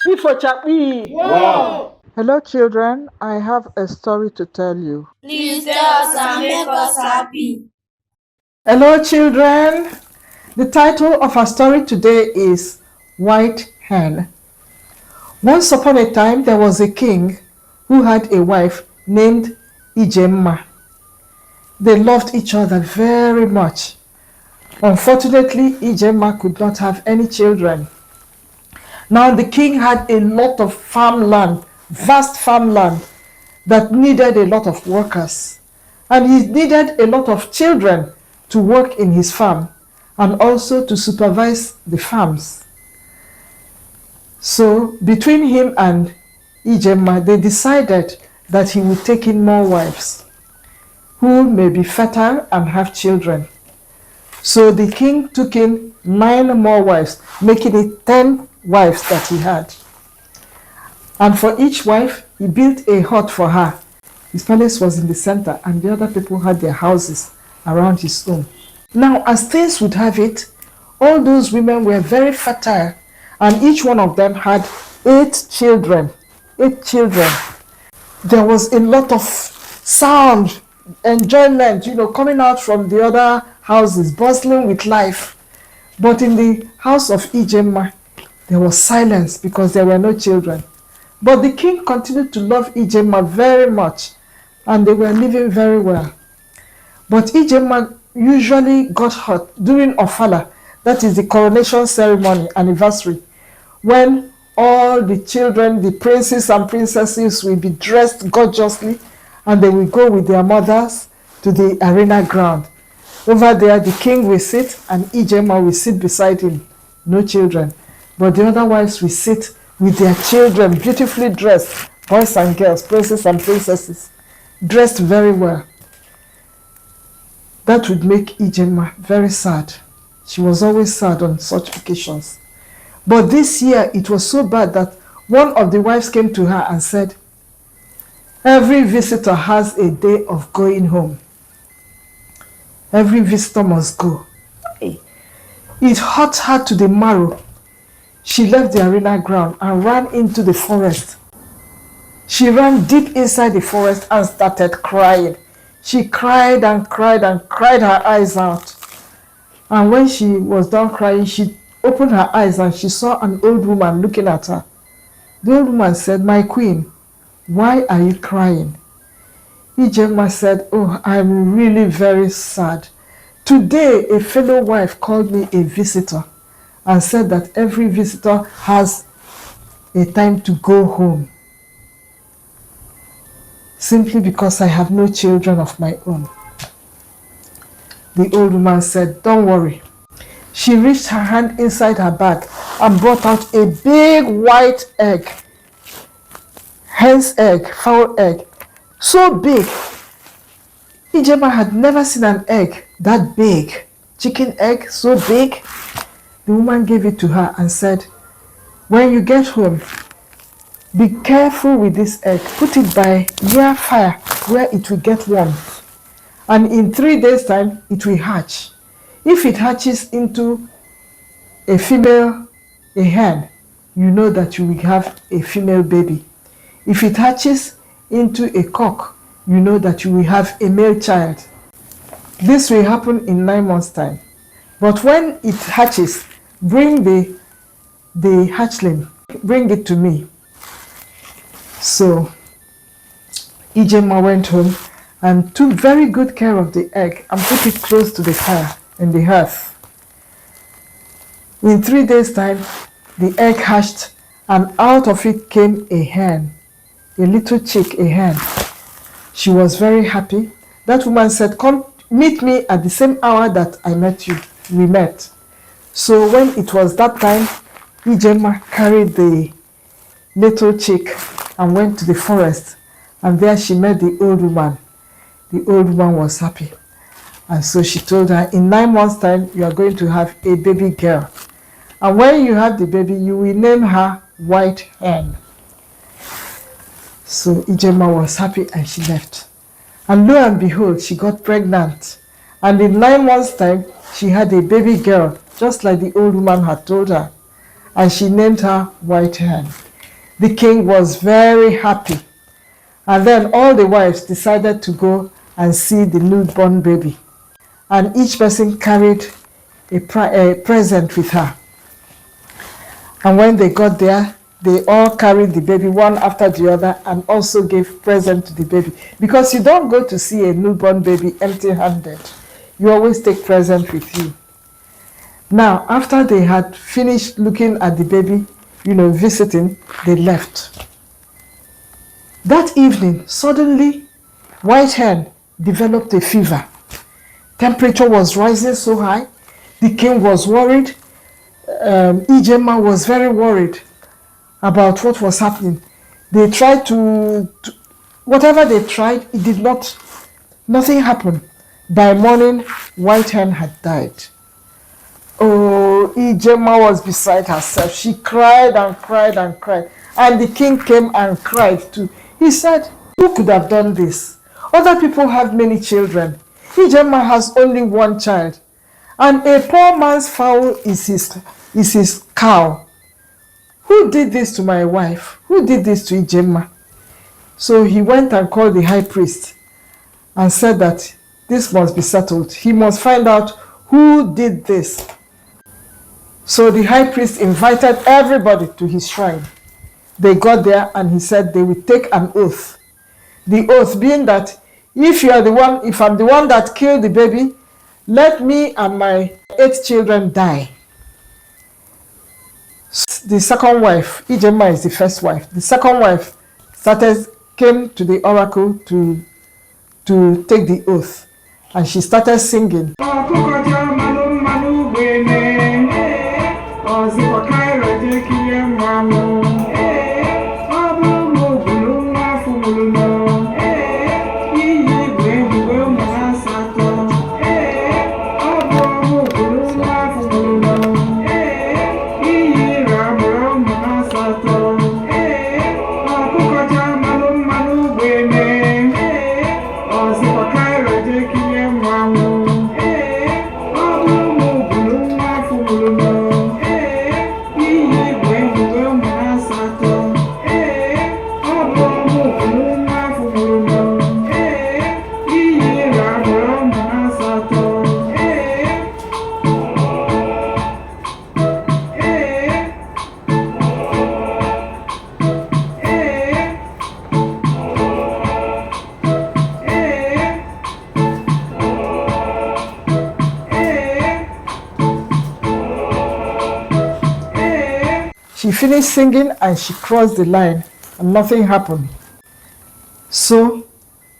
Wow! Hello, children. I have a story to tell you. Please tell us and make us happy. Hello, children. The title of our story today is White Hen. Once upon a time, there was a king who had a wife named Ijemma. They loved each other very much. Unfortunately, Ijemma could not have any children. Now, the king had a lot of farmland, vast farmland, that needed a lot of workers. And he needed a lot of children to work in his farm and also to supervise the farms. So between him and Ijemma, they decided that he would take in more wives who may be fertile and have children. So the king took in 9 more wives, making it 10 wives that he had. And for each wife, he built a hut for her. His palace was in the center, and the other people had their houses around his home. Now, as things would have it, all those women were very fertile, and each one of them had 8 children. 8 children. There was a lot of sound, enjoyment, coming out from the other houses, bustling with life. But in the house of Ijemma, there was silence because there were no children. But the king continued to love Ijemma very much, and they were living very well. But Ijemma usually got hurt during Ofala, that is the coronation ceremony anniversary, when all the children, the princes and princesses, will be dressed gorgeously, and they will go with their mothers to the arena ground. Over there, the king will sit, and Ijemma will sit beside him. No children. But the other wives will sit with their children, beautifully dressed, boys and girls, princes and princesses, dressed very well. That would make Ijemma very sad. She was always sad on such occasions. But this year, it was so bad that one of the wives came to her and said, "Every visitor has a day of going home. Every visitor must go." It hurt her to the marrow. She left the arena ground and ran into the forest. She ran deep inside the forest and started crying. She cried and cried and cried her eyes out. And when she was done crying, she opened her eyes and she saw an old woman looking at her. The old woman said, "My queen, why are you crying?" Ijemma said, "Oh, I'm really very sad. Today, a fellow wife called me a visitor and said that every visitor has a time to go home, simply because I have no children of my own." The old woman said, "Don't worry." She reached her hand inside her bag and brought out a big white egg, hen's egg, fowl egg, so big. Ijemma had never seen an egg that big, chicken egg so big. The woman gave it to her and said, "When you get home, be careful with this egg. Put it by near fire where it will get warm. And in 3 days' time, it will hatch. If it hatches into a female, a hen, you know that you will have a female baby. If it hatches into a cock, you know that you will have a male child. This will happen in 9 months' time. But when it hatches, bring the hatchling, bring it to me." So Ijemma went home and took very good care of the egg and put it close to the fire in the hearth. In 3 days' time, the egg hatched, and out of it came a hen, a little chick, a hen. She was very happy. That woman said, "Come meet me at the same hour that I met you." We met. So when it was that time, Ijemma carried the little chick and went to the forest, and there she met the old woman. The old woman was happy, and so she told her, "In 9 months' time, you are going to have a baby girl, and when you have the baby, you will name her White Hen." So Ijemma was happy and she left. And lo and behold, she got pregnant, and in 9 months' time, she had a baby girl, just like the old woman had told her, and she named her White Hen. The king was very happy. And then all the wives decided to go and see the newborn baby. And each person carried a present with her. And when they got there, they all carried the baby one after the other and also gave present to the baby. Because you don't go to see a newborn baby empty-handed. You always take present with you. Now, after they had finished looking at the baby, visiting, they left. That evening, suddenly, White Hen developed a fever. Temperature was rising so high. The king was worried. Ijema was very worried about what was happening. They tried whatever they tried, nothing happened. By morning, White Hen had died. Oh, Ijema was beside herself. She cried and cried and cried. And the king came and cried too. He said, who could have done this? Other people have many children. Ijema has only one child. And a poor man's fowl is his cow. Who did this to my wife? Who did this to Ijema? So he went and called the high priest and said that this must be settled. He must find out who did this. So the high priest invited everybody to his shrine. They got there and he said they would take an oath. The oath being that if I'm the one that killed the baby, let me and my 8 children die. The second wife, Ijema is the first wife. The second wife came to the oracle to take the oath. And she started singing. She finished singing and she crossed the line and nothing happened. So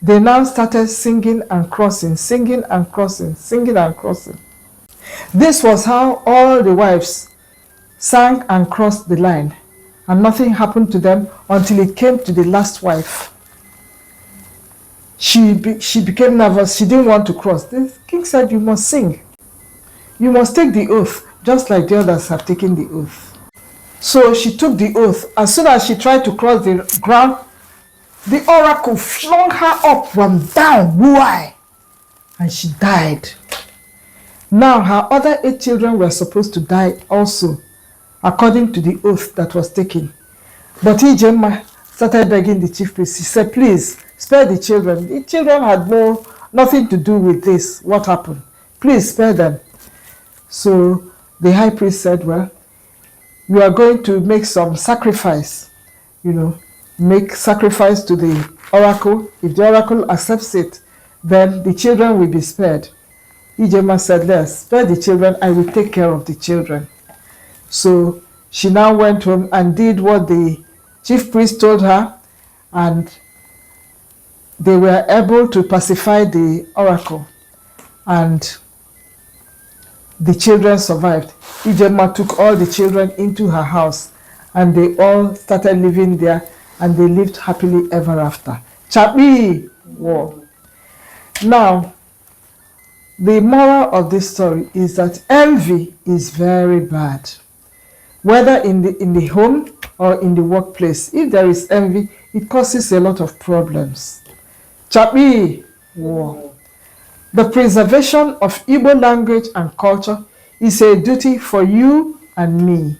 they now started singing and crossing, singing and crossing, singing and crossing. This was how all the wives sang and crossed the line, and nothing happened to them until it came to the last wife. She became nervous. She didn't want to cross. The king said, you must sing. You must take the oath, just like the others have taken the oath. So she took the oath. As soon as she tried to cross the ground, the oracle flung her up and down, why? And she died. Now her other 8 children were supposed to die also, according to the oath that was taken. But Ijema started begging the chief priest. He said, please, spare the children. The children had nothing to do with this. What happened? Please spare them. So the high priest said, well, you are going to make some sacrifice, make sacrifice to the oracle. If the oracle accepts it, then the children will be spared. Ijema said, yes, spare the children, I will take care of the children. So she now went home and did what the chief priest told her, and they were able to pacify the oracle, and the children survived. Ijema took all the children into her house, and they all started living there, and they lived happily ever after. Chapi! War. Now, the moral of this story is that envy is very bad. Whether in the home or in the workplace, if there is envy, it causes a lot of problems. Chapi! War. The preservation of Igbo language and culture is a duty for you and me.